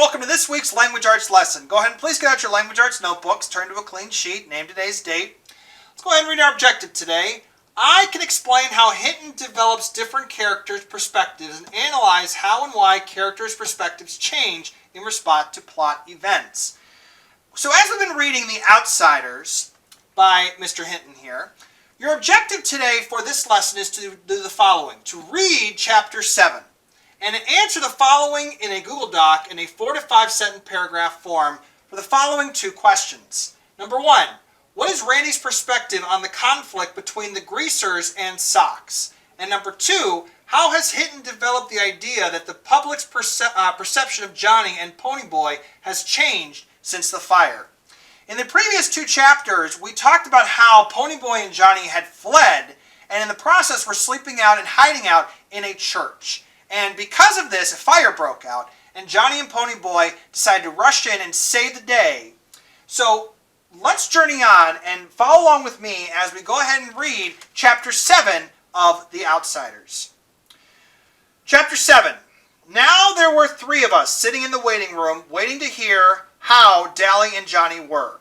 welcome to this week's Language Arts lesson. Go ahead and please get out your Language Arts notebooks, turn to a clean sheet, name today's date. Let's go ahead and read our objective today. I can explain how Hinton develops different characters' perspectives and analyze how and why characters' perspectives change in response to plot events. So as we've been reading The Outsiders by Mr. Hinton here, your objective today for this lesson is to do the following: to read Chapter 7. And answer the following in a Google Doc in a 4 to 5 sentence paragraph form for the following 2 questions. Number 1, what is Randy's perspective on the conflict between the greasers and socks? And number 2, how has Hinton developed the idea that the public's perception of Johnny and Ponyboy has changed since the fire? In the previous 2 chapters, we talked about how Ponyboy and Johnny had fled, and in the process were sleeping out and hiding out in a church. And because of this, a fire broke out, and Johnny and Ponyboy decided to rush in and save the day. So let's journey on and follow along with me as we go ahead and read Chapter 7 of The Outsiders. Chapter 7. Now there were 3 of us sitting in the waiting room, waiting to hear how Dally and Johnny were.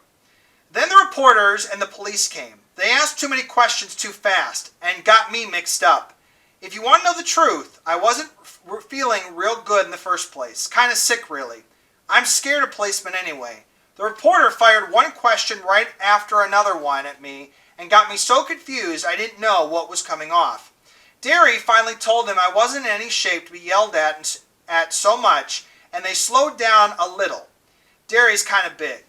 Then the reporters and the police came. They asked too many questions too fast, and got me mixed up. If you want to know the truth, I wasn't feeling real good in the first place. Kind of sick, really. I'm scared of policemen anyway. The reporter fired one question right after another one at me and got me so confused I didn't know what was coming off. Derry finally told him I wasn't in any shape to be yelled at so much, and they slowed down a little. Derry's kind of big.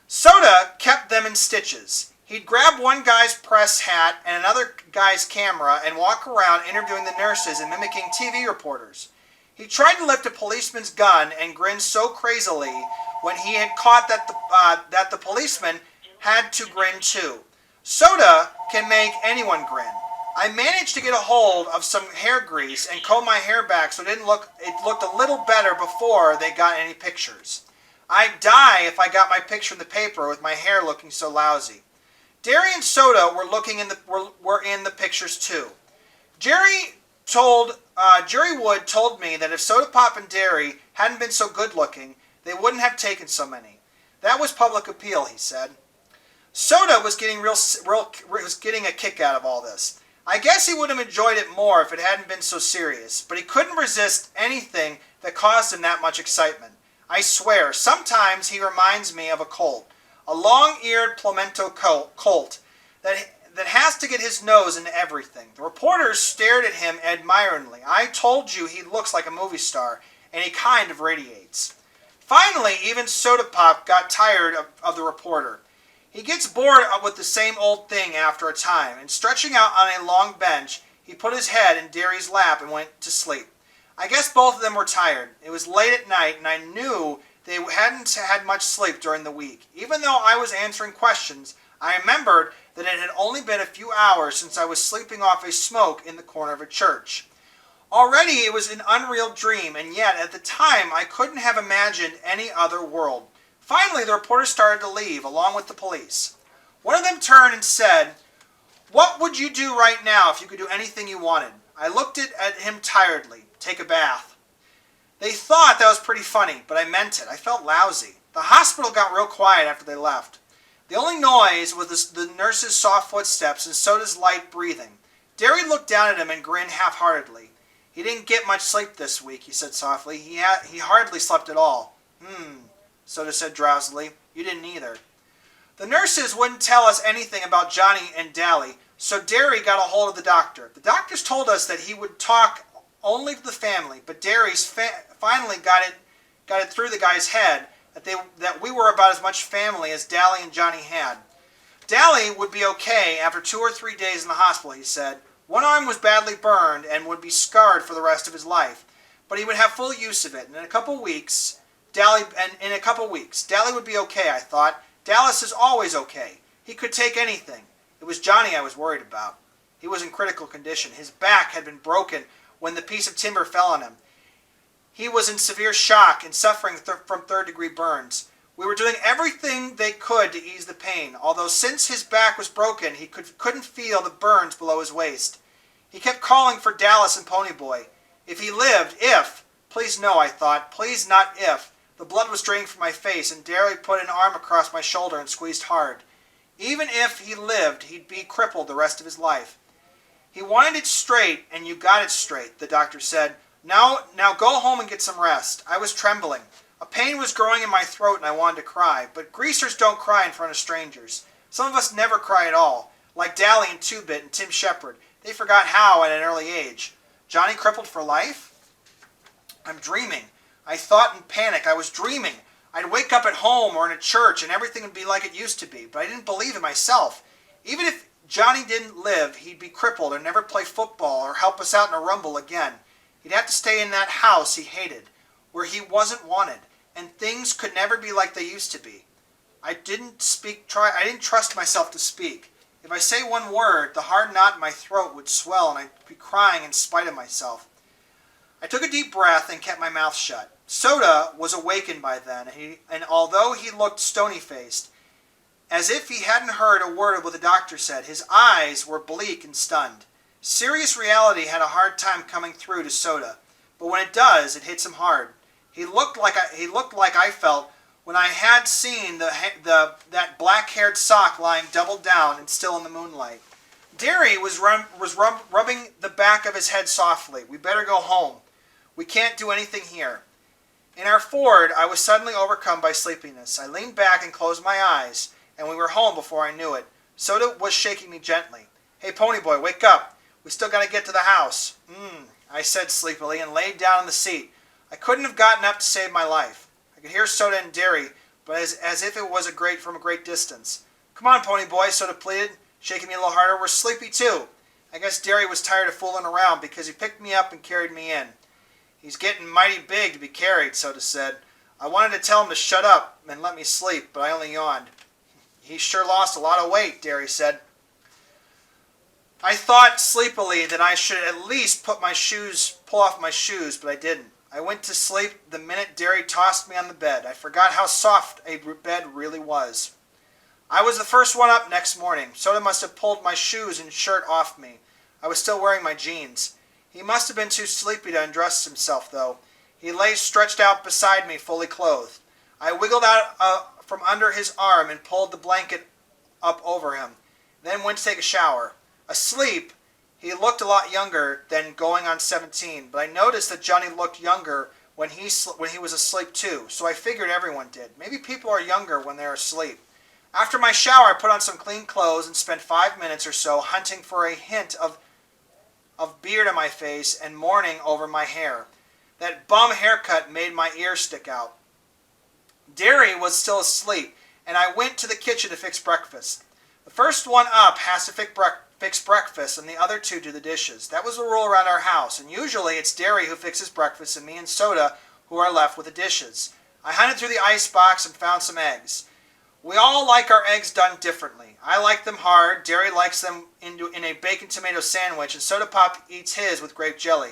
Soda kept them in stitches. He'd grab one guy's press hat and another guy's camera and walk around interviewing the nurses and mimicking TV reporters. He tried to lift a policeman's gun and grinned so crazily when he had caught that the policeman had to grin too. Soda can make anyone grin. I managed to get a hold of some hair grease and comb my hair back so it looked a little better before they got any pictures. I'd die if I got my picture in the paper with my hair looking so lousy. Derry and Soda were in the pictures too. Jerry Wood told me that if Soda Pop and Derry hadn't been so good looking, they wouldn't have taken so many. That was public appeal, he said. Soda was getting a kick out of all this. I guess he would have enjoyed it more if it hadn't been so serious, but he couldn't resist anything that caused him that much excitement. I swear, sometimes he reminds me of a colt. A long-eared pimento colt that has to get his nose into everything. The reporters stared at him admiringly. I told you he looks like a movie star, and he kind of radiates. Finally, even Soda Pop got tired of the reporter. He gets bored with the same old thing after a time, and stretching out on a long bench, he put his head in Derry's lap and went to sleep. I guess both of them were tired. It was late at night, and I knew they hadn't had much sleep during the week. Even though I was answering questions, I remembered that it had only been a few hours since I was sleeping off a smoke in the corner of a church. Already it was an unreal dream, and yet at the time I couldn't have imagined any other world. Finally, the reporters started to leave, along with the police. One of them turned and said, "What would you do right now if you could do anything you wanted?" I looked at him tiredly. "Take a bath." They thought that was pretty funny, but I meant it. I felt lousy. The hospital got real quiet after they left. The only noise was the nurse's soft footsteps and Soda's light breathing. Derry looked down at him and grinned half-heartedly. "He didn't get much sleep this week," he said softly. He hardly slept at all. Soda said drowsily. "You didn't either." The nurses wouldn't tell us anything about Johnny and Dally, so Derry got a hold of the doctor. The doctors told us that he would talk only to the family, but Derry's finally got it through the guy's head that we were about as much family as Dally and Johnny had. Dally would be okay after 2 or 3 days in the hospital, he said. One arm was badly burned and would be scarred for the rest of his life, but he would have full use of it. And in a couple weeks, Dally would be okay, I thought. Dallas is always okay. He could take anything. It was Johnny I was worried about. He was in critical condition. His back had been broken when the piece of timber fell on him. He was in severe shock and suffering from third-degree burns. We were doing everything they could to ease the pain, although since his back was broken, he couldn't feel the burns below his waist. He kept calling for Dallas and Ponyboy. If he lived, please no, I thought, please not if, The blood was draining from my face, and Derry put an arm across my shoulder and squeezed hard. Even if he lived, he'd be crippled the rest of his life. He wanted it straight, and you got it straight, the doctor said. Now go home and get some rest. I was trembling. A pain was growing in my throat, and I wanted to cry. But greasers don't cry in front of strangers. Some of us never cry at all, like Dally and Two-Bit and Tim Shepard. They forgot how at an early age. Johnny crippled for life? I'm dreaming. I thought in panic. I was dreaming. I'd wake up at home or in a church and everything would be like it used to be, but I didn't believe it myself. Even if Johnny didn't live, he'd be crippled and never play football or help us out in a rumble again. He'd have to stay in that house he hated, where he wasn't wanted, and things could never be like they used to be. I didn't trust myself to speak. If I say one word, the hard knot in my throat would swell and I'd be crying in spite of myself. I took a deep breath and kept my mouth shut. Soda was awakened by then, and although he looked stony-faced, as if he hadn't heard a word of what the doctor said, his eyes were bleak and stunned. Serious reality had a hard time coming through to Soda, but when it does, it hits him hard. He looked like I felt when I had seen that black-haired sock lying doubled down and still in the moonlight. Derry was rubbing the back of his head softly. We better go home. We can't do anything here. In our Ford, I was suddenly overcome by sleepiness. I leaned back and closed my eyes, and we were home before I knew it. Soda was shaking me gently. Hey, Ponyboy, wake up. We still got to get to the house. I said sleepily and laid down in the seat. I couldn't have gotten up to save my life. I could hear Soda and Derry, but as if it was from a great distance. Come on, Ponyboy, Soda pleaded, shaking me a little harder. We're sleepy too. I guess Derry was tired of fooling around because he picked me up and carried me in. He's getting mighty big to be carried, Soda said. I wanted to tell him to shut up and let me sleep, but I only yawned. He sure lost a lot of weight, Derry said. I thought sleepily that I should at least pull off my shoes, but I didn't. I went to sleep the minute Derry tossed me on the bed. I forgot how soft a bed really was. I was the first one up next morning. Soda must have pulled my shoes and shirt off me. I was still wearing my jeans. He must have been too sleepy to undress himself, though. He lay stretched out beside me, fully clothed. I wiggled out from under his arm and pulled the blanket up over him, then went to take a shower. Asleep, he looked a lot younger than going on 17, but I noticed that Johnny looked younger when he was asleep too, so I figured everyone did. Maybe people are younger when they're asleep. After my shower, I put on some clean clothes and spent 5 minutes or so hunting for a hint of beard on my face and mourning over my hair. That bum haircut made my ears stick out. Derry was still asleep, and I went to the kitchen to fix breakfast. The first one up has to fix breakfast, and the other two do the dishes. That was the rule around our house, and usually it's Derry who fixes breakfast and me and Soda who are left with the dishes. I hunted through the icebox and found some eggs. We all like our eggs done differently. I like them hard, Derry likes them in a bacon tomato sandwich, and Soda Pop eats his with grape jelly.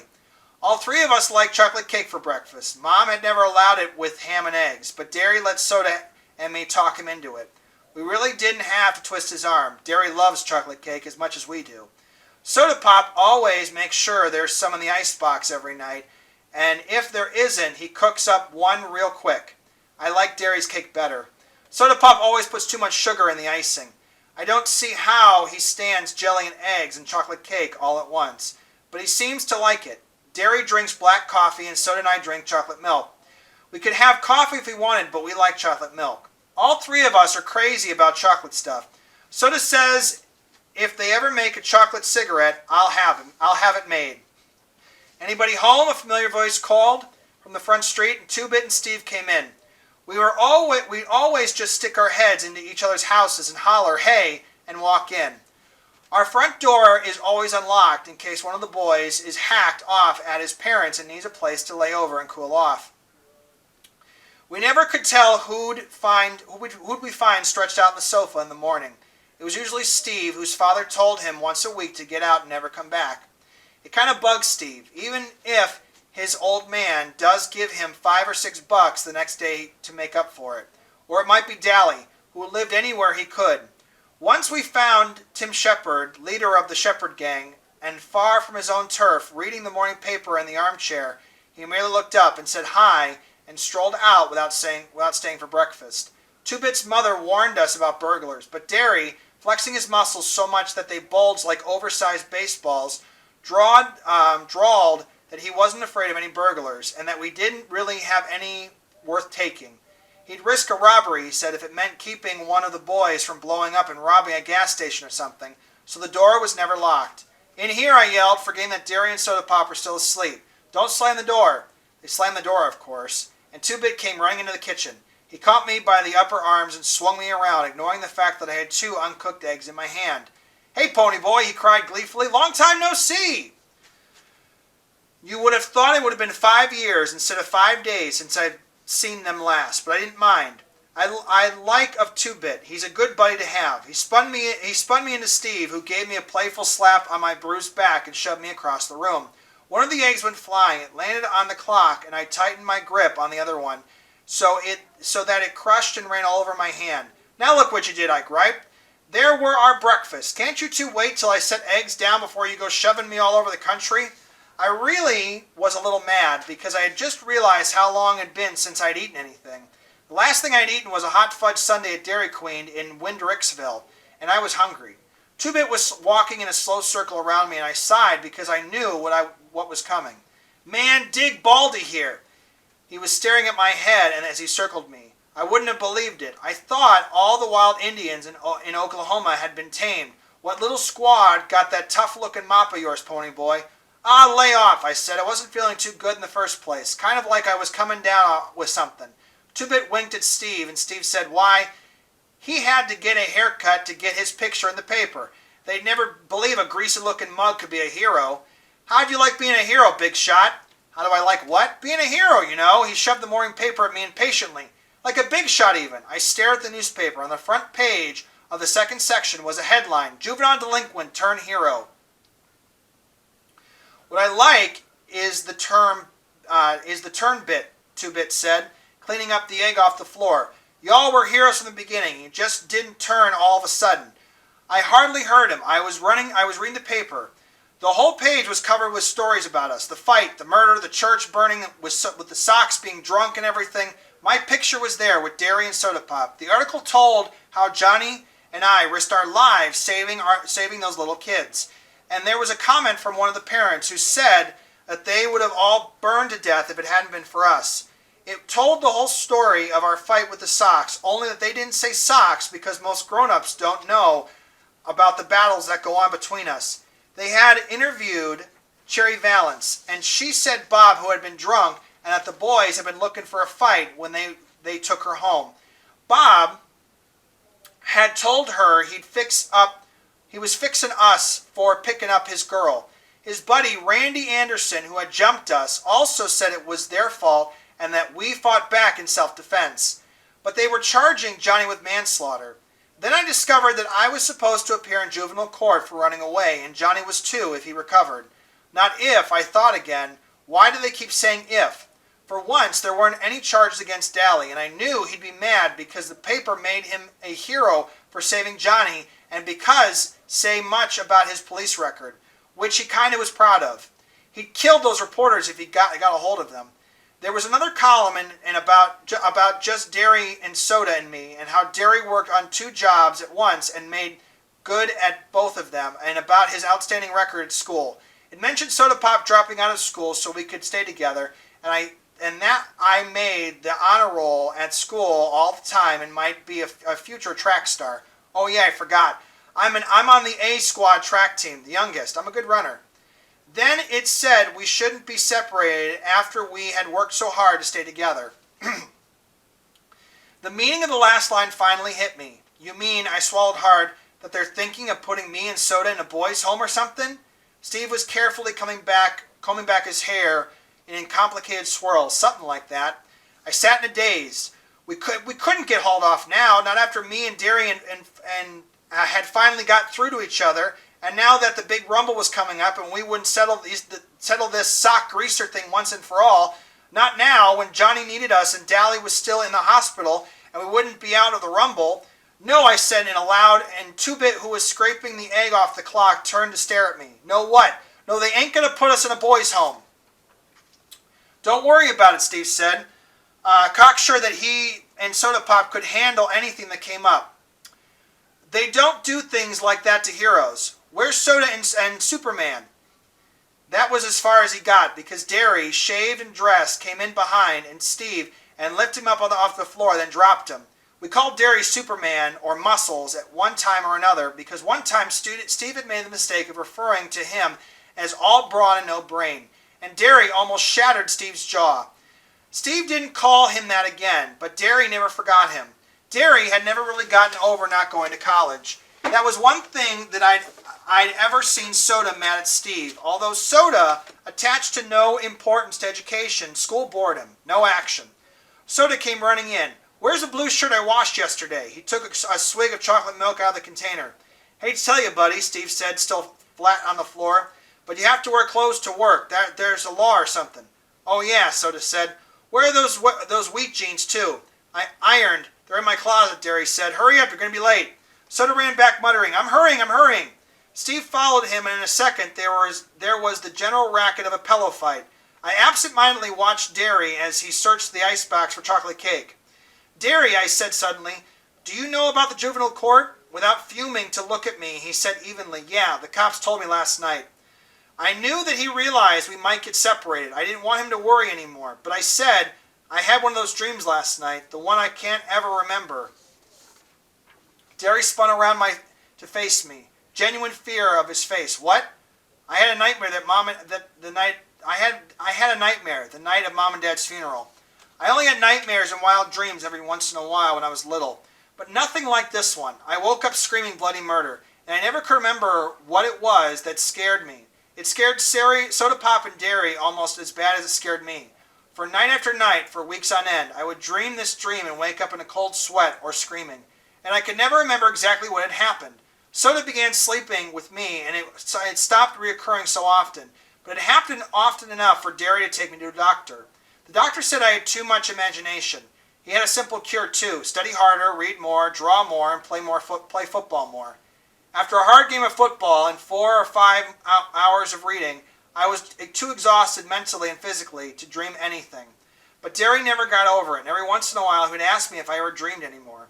All three of us like chocolate cake for breakfast. Mom had never allowed it with ham and eggs, but Derry let Soda and me talk him into it. We really didn't have to twist his arm. Derry loves chocolate cake as much as we do. Soda Pop always makes sure there's some in the icebox every night, and if there isn't, he cooks up one real quick. I like Derry's cake better. Soda Pop always puts too much sugar in the icing. I don't see how he stands jelly and eggs and chocolate cake all at once, but he seems to like it. Derry drinks black coffee and Soda and I drink chocolate milk. We could have coffee if we wanted, but we like chocolate milk. All three of us are crazy about chocolate stuff. Soda says if they ever make a chocolate cigarette, I'll have it made. Anybody home? A familiar voice called from the front street, and Two-Bit and Steve came in. We'd always just stick our heads into each other's houses and holler, hey, and walk in. Our front door is always unlocked in case one of the boys is hacked off at his parents and needs a place to lay over and cool off. We never could tell who'd we find stretched out on the sofa in the morning. It was usually Steve, whose father told him once a week to get out and never come back. It kind of bugs Steve, even if his old man does give him $5 or $6 the next day to make up for it. Or it might be Dally, who lived anywhere he could. Once we found Tim Shepard, leader of the Shepard gang, and far from his own turf, reading the morning paper in the armchair. He merely looked up and said hi, and strolled out without staying for breakfast. Two-Bit's mother warned us about burglars, but Derry, flexing his muscles so much that they bulged like oversized baseballs, drawled that he wasn't afraid of any burglars, and that we didn't really have any worth taking. He'd risk a robbery, he said, if it meant keeping one of the boys from blowing up and robbing a gas station or something, so the door was never locked. "In here," I yelled, forgetting that Derry and Soda Pop were still asleep. "Don't slam the door." They slammed the door, of course, and Two-Bit came running into the kitchen. He caught me by the upper arms and swung me around, ignoring the fact that I had 2 uncooked eggs in my hand. "Hey, Pony Boy," he cried gleefully. "Long time no see!" You would have thought it would have been 5 years instead of 5 days since I'd seen them last, but I didn't mind. I like of Two-Bit. He's a good buddy to have. He spun me into Steve, who gave me a playful slap on my bruised back and shoved me across the room. One of the eggs went flying. It landed on the clock, and I tightened my grip on the other one, so that it crushed and ran all over my hand. "Now look what you did," I griped. "There were our breakfasts. Can't you two wait till I set eggs down before you go shoving me all over the country?" I really was a little mad because I had just realized how long it had been since I'd eaten anything. The last thing I'd eaten was a hot fudge sundae at Dairy Queen in Windricksville, and I was hungry. Two-Bit was walking in a slow circle around me, and I sighed because I knew what was coming. "Man, dig Baldy here." He was staring at my head and as he circled me. I wouldn't have believed it. I thought all the wild Indians in Oklahoma had been tamed. What little squad got that tough-looking mop of yours, Pony Boy? "Ah, lay off," I said. I wasn't feeling too good in the first place. Kind of like I was coming down with something. Two-Bit winked at Steve, and Steve said, "Why, he had to get a haircut to get his picture in the paper. They'd never believe a greasy-looking mug could be a hero. How'd you like being a hero, Big Shot?" "How do I like what?" "Being a hero, you know." He shoved the morning paper at me impatiently. "Like a big shot, even." I stared at the newspaper. On the front page of the second section was a headline, "Juvenile Delinquent Turned Hero." "What I like is the turn bit," Two-Bit said, cleaning up the egg off the floor. "Y'all were heroes from the beginning. You just didn't turn all of a sudden." I hardly heard him. I was reading the paper. The whole page was covered with stories about us. The fight, the murder, the church burning with the Sox being drunk and everything. My picture was there with Derry and Soda Pop. The article told how Johnny and I risked our lives saving those little kids. And there was a comment from one of the parents who said that they would have all burned to death if it hadn't been for us. It told the whole story of our fight with the Sox, only that they didn't say Sox because most grown-ups don't know about the battles that go on between us. They had interviewed Cherry Valance, and she said Bob, who had been drunk, and that the boys had been looking for a fight when they took her home. Bob had told her he was fixing us for picking up his girl. His buddy, Randy Anderson, who had jumped us, also said it was their fault and that we fought back in self-defense. But they were charging Johnny with manslaughter. Then I discovered that I was supposed to appear in juvenile court for running away, and Johnny was too if he recovered. Not if, I thought again. Why do they keep saying if? For once, there weren't any charges against Daly, and I knew he'd be mad because the paper made him a hero for saving Johnny, and because say much about his police record, which he kind of was proud of. He'd killed those reporters if he got a hold of them. There was another column about just Derry and Soda and me, and how Derry worked on 2 jobs at once and made good at both of them, and about his outstanding record at school. It mentioned Soda Pop dropping out of school so we could stay together, and that I made the honor roll at school all the time and might be a future track star. Oh yeah, I forgot. I'm on the A squad track team, the youngest. I'm a good runner. Then it said we shouldn't be separated after we had worked so hard to stay together. The meaning of the last line finally hit me. "You mean," I swallowed hard, "that they're thinking of putting me and Soda in a boys' home or something?" Steve was carefully combing back his hair in complicated swirls, something like that. I sat in a daze. We couldn't get hauled off now, not after me and Derry and had finally got through to each other. And now that the big rumble was coming up and we wouldn't settle this sock greaser thing once and for all, not now when Johnny needed us and Daly was still in the hospital and we wouldn't be out of the rumble. "No," I said in a loud, and Two-Bit, who was scraping the egg off the clock, turned to stare at me. "No what?" "No, they ain't going to put us in a boys' home." "Don't worry about it," Steve said. cocksure that he and Soda Pop could handle anything that came up. They don't do things like that to heroes. Where's Soda and Superman? That was as far as he got, because Derry, shaved and dressed, came in behind and Steve and lifted him up off the floor, then dropped him. We called Derry Superman, or Muscles, at one time or another, because one time Steve had made the mistake of referring to him as all brawn and no brain, and Derry almost shattered Steve's jaw. Steve didn't call him that again, but Derry never forgot him. Derry had never really gotten over not going to college. That was one thing that I'd ever seen Soda mad at Steve. Although Soda attached to no importance to education, school bored him. No action. Soda came running in. Where's the blue shirt I washed yesterday? He took a swig of chocolate milk out of the container. Hate to tell you, buddy, Steve said, still flat on the floor, but you have to wear clothes to work. There's a law or something. Oh yeah, Soda said. Where are those wheat jeans too? I ironed. They're in my closet, Derry said. Hurry up, you're going to be late. Soda ran back muttering, I'm hurrying. Steve followed him, and in a second there was the general racket of a pillow fight. I absent-mindedly watched Derry as he searched the icebox for chocolate cake. Derry, I said suddenly, do you know about the juvenile court? Without fuming to look at me, he said evenly, yeah, the cops told me last night. I knew that he realized we might get separated. I didn't want him to worry anymore, but I said, I had one of those dreams last night, the one I can't ever remember. Derry spun around to face me, genuine fear of his face. What? I had a nightmare I had a nightmare the night of Mom and Dad's funeral. I only had nightmares and wild dreams every once in a while when I was little, but nothing like this one. I woke up screaming bloody murder, and I never could remember what it was that scared me. It scared Soda Pop and Derry almost as bad as it scared me. For night after night, for weeks on end, I would dream this dream and wake up in a cold sweat or screaming, and I could never remember exactly what had happened. Soda began sleeping with me, and it stopped reoccurring so often, but it happened often enough for Derry to take me to a doctor. The doctor said I had too much imagination. He had a simple cure too: study harder, read more, draw more, and play football more. After a hard game of football and 4 or 5 hours of reading, I was too exhausted mentally and physically to dream anything. But Derry never got over it, and every once in a while he would ask me if I ever dreamed anymore.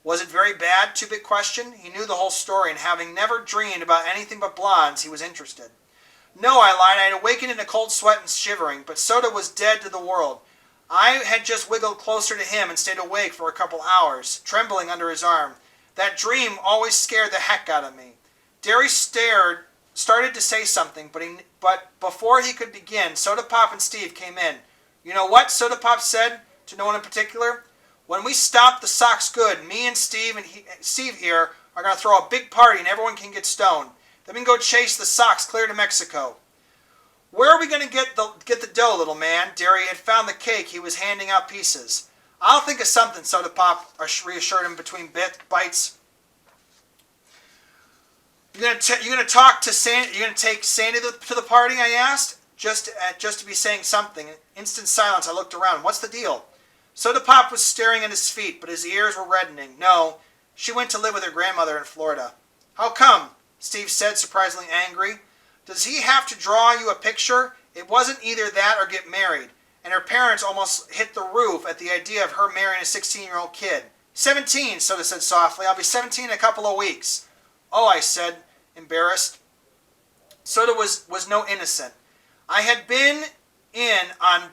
Was it very bad? Two-bit question. He knew the whole story, and having never dreamed about anything but blondes, he was interested. No, I lied. I had awakened in a cold sweat and shivering, but Soda was dead to the world. I had just wiggled closer to him and stayed awake for a couple hours, trembling under his arm. That dream always scared the heck out of me. Derry started to say something, but before he could begin, Soda Pop and Steve came in. You know what? Soda Pop said, to no one in particular. When we stop the socks good, me and Steve here are going to throw a big party and everyone can get stoned. Then we can go chase the Sox clear to Mexico. Where are we going to get the dough, little man? Derry had found the cake. He was handing out pieces. I'll think of something, Soda Pop reassured him between bites. You're going to take Sandy to the party? I asked, just to be saying something. In instant silence, I looked around. What's the deal? Soda Pop was staring at his feet, but his ears were reddening. No, she went to live with her grandmother in Florida. How come? Steve said, surprisingly angry. Does he have to draw you a picture? It wasn't either that or get married. And her parents almost hit the roof at the idea of her marrying a 16-year-old kid. 17, Soda said softly. I'll be 17 in a couple of weeks. Oh, I said, embarrassed. Soda was no innocent. I had been in on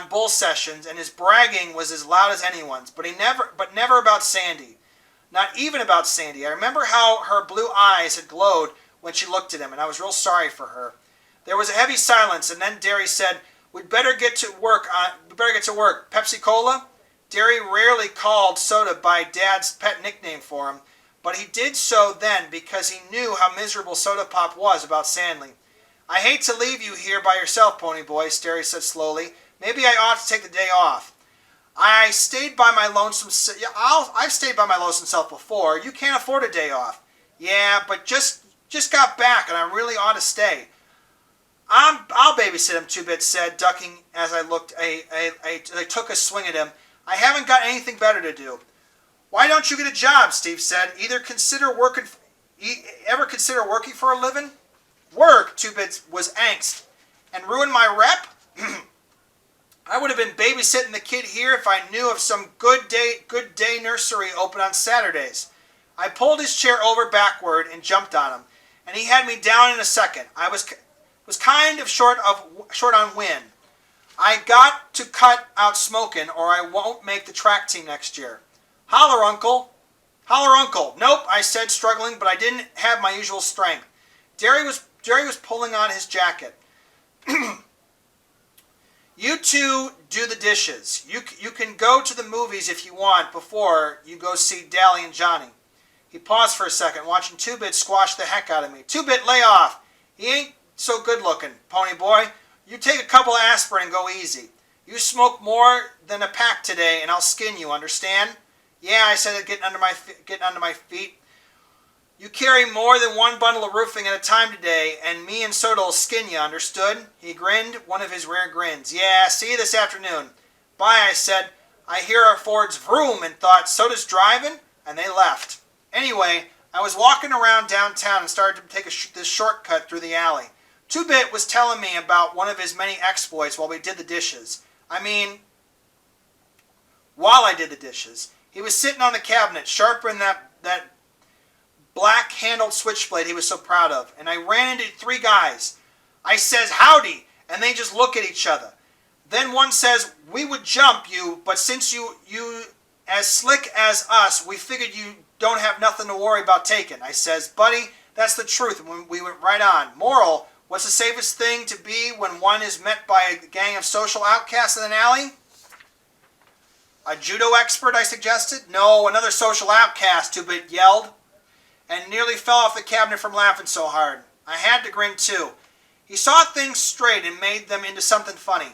bull sessions, and his bragging was as loud as anyone's, but never about Sandy. Not even about Sandy. I remember how her blue eyes had glowed when she looked at him, and I was real sorry for her. There was a heavy silence, and then Derry said, We'd better get to work. Pepsi Cola? Derry rarely called Soda by Dad's pet nickname for him, but he did so then because he knew how miserable Soda Pop was about Sandy. I hate to leave you here by yourself, Pony Boy, Derry said slowly. Maybe I ought to take the day off. I've stayed by my lonesome self before. You can't afford a day off. Yeah, but just got back and I really ought to stay. I'll babysit him, Two-Bit said, ducking as I looked. I took a swing at him. I haven't got anything better to do. Why don't you get a job? Steve said. Ever consider working for a living? Work, Two-Bit was angst. And ruin my rep? I would have been babysitting the kid here if I knew of some good day nursery open on Saturdays. I pulled his chair over backward and jumped on him, and he had me down in a second. I was kind of short on wind. I got to cut out smoking, or I won't make the track team next year. Holler, Uncle. Holler, Uncle. Nope, I said, struggling, but I didn't have my usual strength. Jerry was pulling on his jacket. You two do the dishes. You can go to the movies if you want before you go see Dally and Johnny. He paused for a second, watching Two-Bit squash the heck out of me. Two-Bit, lay off. He ain't so good looking, pony boy. You take a couple of aspirin and go easy. You smoke more than a pack today and I'll skin you, understand? Yeah, I said, getting under my feet. You carry more than one bundle of roofing at a time today, and me and Soda'll skin you, understood? He grinned, one of his rare grins. Yeah, see you this afternoon. Bye, I said. I hear our Ford's vroom and thought, Soda's driving? And they left. Anyway, I was walking around downtown and started to take this shortcut through the alley. Two-Bit was telling me about one of his many exploits while we did the dishes. While I did the dishes. He was sitting on the cabinet, sharpening that black-handled switchblade he was so proud of, and I ran into three guys. I says, howdy, and they just look at each other. Then one says, we would jump you, but since you as slick as us, we figured you don't have nothing to worry about taking. I says, buddy, that's the truth, and we went right on. Moral, what's the safest thing to be when one is met by a gang of social outcasts in an alley? A judo expert, I suggested. No, another social outcast, Two-Bit yelled, and nearly fell off the cabinet from laughing so hard. I had to grin too. He saw things straight and made them into something funny.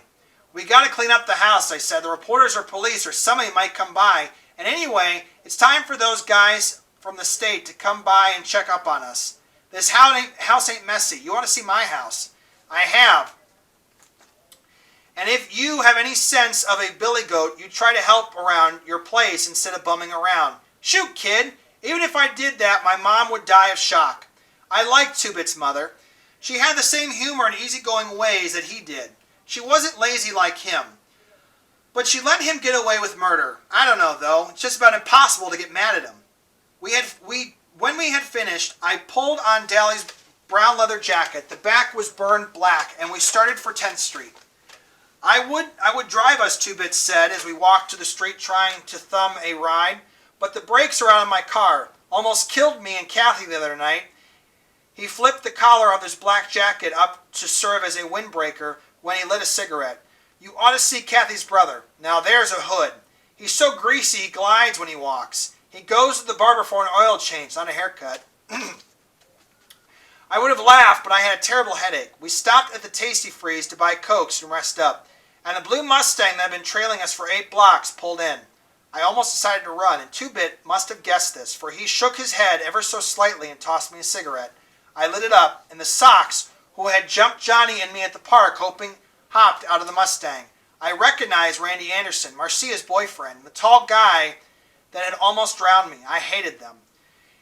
We got to clean up the house, I said. The reporters or police or somebody might come by. And anyway, it's time for those guys from the state to come by and check up on us. This house ain't messy. You want to see my house? I have. And if you have any sense of a billy goat, you try to help around your place instead of bumming around. Shoot, kid. Even if I did that, my mom would die of shock. I liked Two-Bit's mother. She had the same humor and easygoing ways that he did. She wasn't lazy like him. But she let him get away with murder. I don't know, though. It's just about impossible to get mad at him. When we had finished, I pulled on Dally's brown leather jacket. The back was burned black, and we started for 10th Street. I would drive us, Two-Bit said, as we walked to the street trying to thumb a ride. But the brakes are out on my car. Almost killed me and Kathy the other night. He flipped the collar of his black jacket up to serve as a windbreaker when he lit a cigarette. You ought to see Kathy's brother. Now there's a hood. He's so greasy he glides when he walks. He goes to the barber for an oil change, not a haircut. I would have laughed, but I had a terrible headache. We stopped at the Tasty Freeze to buy Cokes and rest up, and the blue Mustang that had been trailing us for 8 blocks pulled in. I almost decided to run, and Two-Bit must have guessed this, for he shook his head ever so slightly and tossed me a cigarette. I lit it up, and the Sox, who had jumped Johnny and me at the park, hopped out of the Mustang. I recognized Randy Anderson, Marcia's boyfriend, the tall guy that had almost drowned me. I hated them.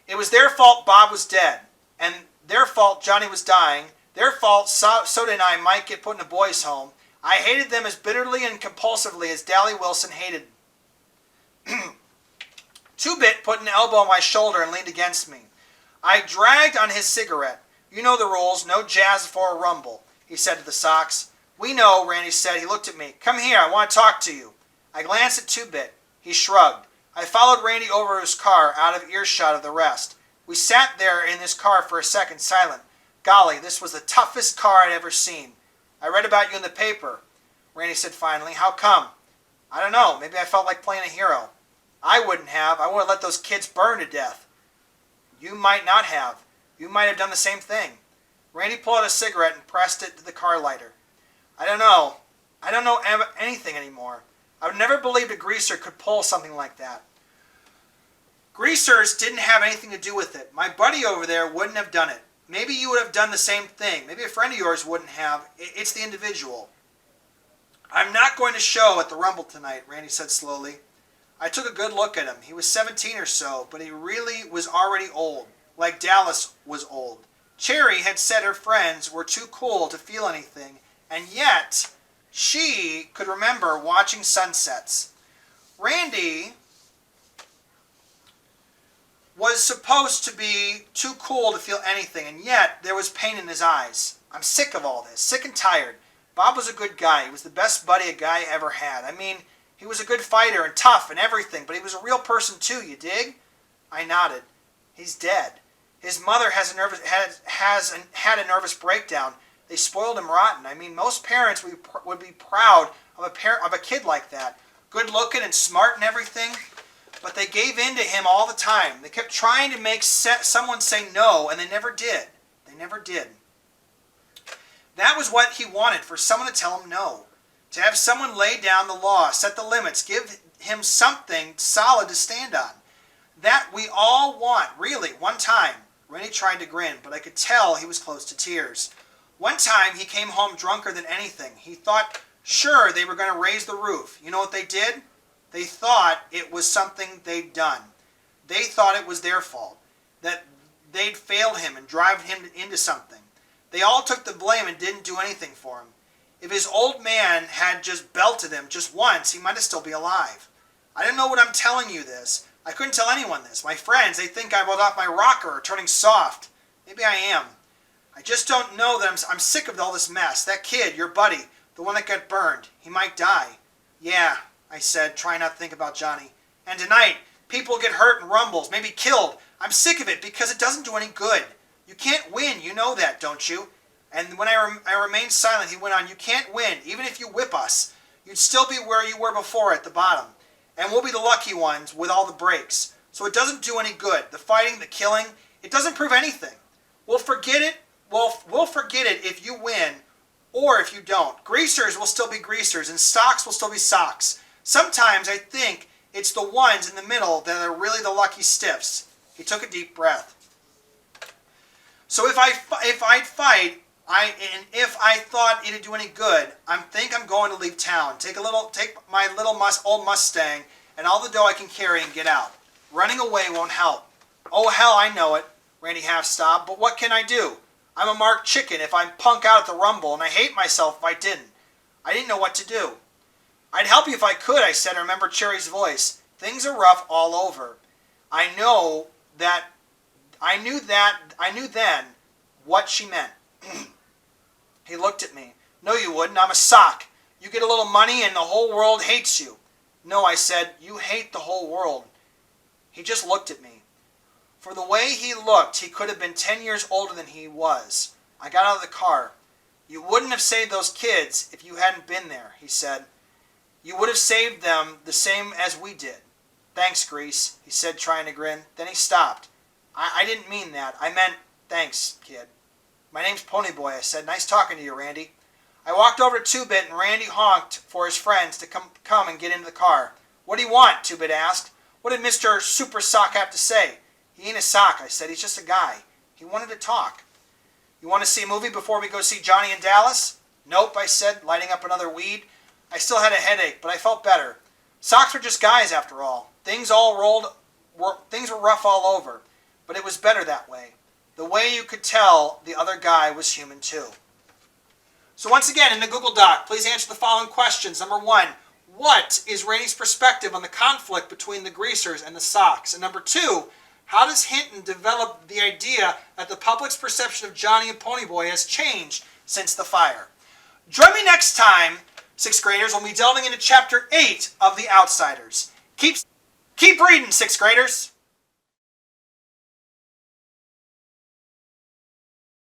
It was their fault Bob was dead, and their fault Johnny was dying. Their fault Soda and I might get put in a boys' home. I hated them as bitterly and compulsively as Dally Wilson hated. Two-Bit put an elbow on my shoulder and leaned against me. I dragged on his cigarette. You know the rules, no jazz before a rumble, he said to the Sox. We know, Randy said. He looked at me. Come here, I want to talk to you. I glanced at Two-Bit. He shrugged. I followed Randy over to his car, out of earshot of the rest. We sat there in this car for a second, silent. Golly, this was the toughest car I'd ever seen. I read about you in the paper, Randy said finally. How come? I don't know. Maybe I felt like playing a hero. I wouldn't have. I would have let those kids burn to death. You might not have. You might have done the same thing. Randy pulled out a cigarette and pressed it to the car lighter. I don't know. I don't know anything anymore. I would never believed a greaser could pull something like that. Greasers didn't have anything to do with it. My buddy over there wouldn't have done it. Maybe you would have done the same thing. Maybe a friend of yours wouldn't have. It's the individual. I'm not going to show at the Rumble tonight, Randy said slowly. I took a good look at him. He was 17 or so, but he really was already old, like Dallas was old. Cherry had said her friends were too cool to feel anything, and yet She could remember watching sunsets. Randy was supposed to be too cool to feel anything, and yet there was pain in his eyes. I'm sick of all this, sick and tired. Bob was a good guy. He was the best buddy a guy ever had. I mean, he was a good fighter and tough and everything, but he was a real person too, you dig? I nodded. He's dead. His mother had a nervous breakdown. They spoiled him rotten. I mean, most parents would be proud of a kid like that. Good looking and smart and everything. But they gave in to him all the time. They kept trying to make someone say no, and they never did. They never did. That was what he wanted, for someone to tell him no. To have someone lay down the law, set the limits, give him something solid to stand on. That we all want, really, one time. Rennie tried to grin, but I could tell he was close to tears. One time he came home drunker than anything. He thought, sure, they were going to raise the roof. You know what they did? They thought it was something they'd done. They thought it was their fault, that they'd failed him and driven him into something. They all took the blame and didn't do anything for him. If his old man had just belted him just once, he might have still be alive. I don't know what I'm telling you this. I couldn't tell anyone this. My friends, they think I rolled off my rocker or turning soft. Maybe I am. I just don't know that I'm sick of all this mess. That kid, your buddy, the one that got burned, he might die. Yeah, I said, trying not to think about Johnny. And tonight, people get hurt in rumbles, maybe killed. I'm sick of it because it doesn't do any good. You can't win, you know that, don't you? And when I remained silent, he went on, you can't win, even if you whip us. You'd still be where you were before at the bottom. And we'll be the lucky ones with all the breaks. So it doesn't do any good. The fighting, the killing, it doesn't prove anything. We'll forget it. We'll forget it if you win or if you don't. Greasers will still be greasers and socks will still be socks. Sometimes I think it's the ones in the middle that are really the lucky stiffs. He took a deep breath. So if I'd fight, and if I thought it'd do any good, I think I'm going to leave town. Take my little old Mustang and all the dough I can carry and get out. Running away won't help. Oh hell, I know it. Randy half stopped. But what can I do? I'm a marked chicken if I'm punk out at the rumble, and I hate myself if I didn't. I didn't know what to do. I'd help you if I could, I said, and remembered Cherry's voice. Things are rough all over. I knew then what she meant. He looked at me. No, you wouldn't. I'm a sock. You get a little money and the whole world hates you. No, I said, you hate the whole world. He just looked at me. For the way he looked, he could have been 10 years older than he was. I got out of the car. You wouldn't have saved those kids if you hadn't been there, he said. You would have saved them the same as we did. Thanks, Grease, he said, trying to grin. Then he stopped. I didn't mean that. I meant, thanks, kid. My name's Ponyboy, I said. Nice talking to you, Randy. I walked over to Two-Bit, and Randy honked for his friends to come and get into the car. What do you want? Two-Bit asked. What did Mr. Super Sock have to say? He ain't a sock, I said. He's just a guy. He wanted to talk. You want to see a movie before we go see Johnny in Dallas? Nope, I said, lighting up another weed. I still had a headache, but I felt better. Socks were just guys, after all. Things were rough all over, but it was better that way. The way you could tell the other guy was human too. So once again, in the Google Doc, please answer the following questions. Number 1, what is Randy's perspective on the conflict between the Greasers and the Socks? And number 2, how does Hinton develop the idea that the public's perception of Johnny and Ponyboy has changed since the fire? Join me next time, 6th graders. We'll be delving into Chapter 8 of The Outsiders. Keep reading, 6th graders.